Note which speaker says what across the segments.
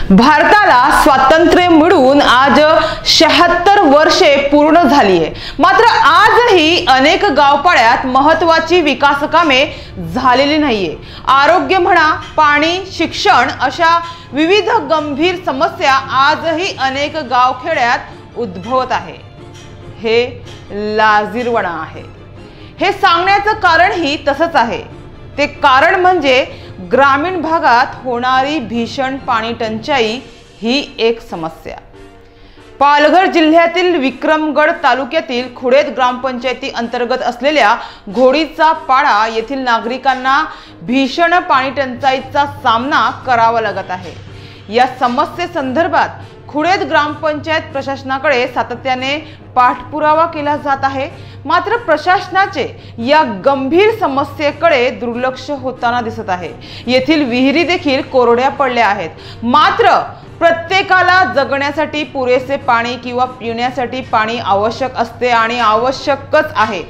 Speaker 1: भारताला स्वातंत्र्य मिळून आज 76 वर्षे पूर्ण झाली आहे। मात्र आजही अनेक गावपाड्यात महत्त्वाची विकास कामे झालेली नाहीये। आरोग्य म्हणा, पाणी, शिक्षण अशा विविध गंभीर समस्या आजही अनेक गावखेड्यात उद्भवत आहे। हे लाजिरवाणा आहे। हे सांगण्याचं कारणही तसंच आहे। ते कारण म्हणजे ग्रामीण भागात होणारी भीषण पाणी टंचाई ही एक समस्या। पालघर जिल्ह्यातील विक्रमगड तालुक्यातील खुडेद ग्रामपंचायती अंतर्गत असलेल्या घोडीचा पाडा येथील नागरिकांना भीषण पाणी टंचाईचा सामना करावा लागत आहे। या समस्येसंदर्भात खुडेद ग्रामपंचायत प्रशासनाकडे सातत्याने पाठपुरावा केला जात आहे। मात्र प्रशासनाचे या गंभीर समस्येकडे दुर्लक्ष होताना दिसत आहे। येथील विहिरी देखील कोरड्या पडल्या आहेत। मात्र प्रत्येकाला जगण्यासाठी पुरेसे पाणी किंवा पिण्यासाठी पाणी आवश्यक असते आणि आवश्यकच आहे।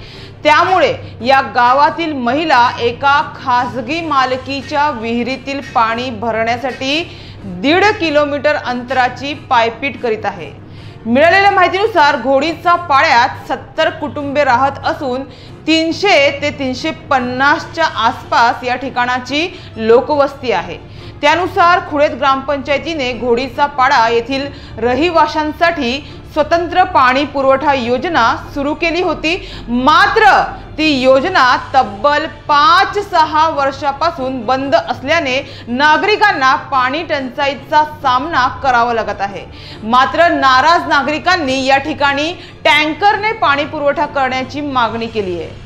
Speaker 1: त्यामुळे या गावातील महिला एका खासगी मालकीच्या विहिरीतील पाणी भरण्यासाठी 1.5 किलोमीटर अंतराची पायपीट करीत आहे। मिळालेल्या माहितीनुसार घोडीचा पाड्यात 70 कुटुंबे राहत असून 300 ते 350च्या आसपास या ठिकाणाची लोकवस्ती आहे। त्यानुसार खुडेद ग्रामपंचायतीने घोडीचा पाडा येथील रहिवाशांसाठी स्वतंत्र पाणी पुरवठा योजना सुरू केली होती। मात्र ती योजना तब्बल 5-6 वर्षापासून बंद असल्याने नागरिकांना पाणी टंचाईचा सामना करावा लागत आहे। मात्र नाराज नागरिकांनी या ठिकाणी टँकरने पाणी पुरवठा करण्याची मागणी केली आहे।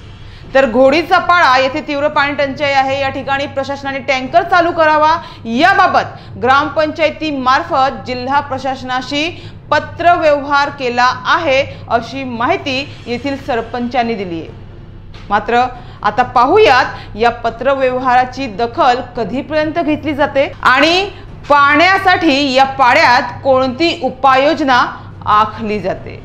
Speaker 1: तर घोडीचा पाडा येथे तीव्र पाणी टंचाई आहे। या ठिकाणी प्रशासनाने टँकर चालू करावा याबाबत ग्रामपंचायती मार्फत जिल्हा प्रशासनाशी पत्र व्यवहार केला आहे अशी माहिती येथील सरपंचांनी दिली आहे। मात्र आता पाहूयात या पत्र व्यवहाराची दखल कधीपर्यंत घेतली जाते आणि पाण्यासाठी या पाड्यात कोणती उपाययोजना आखली जाते।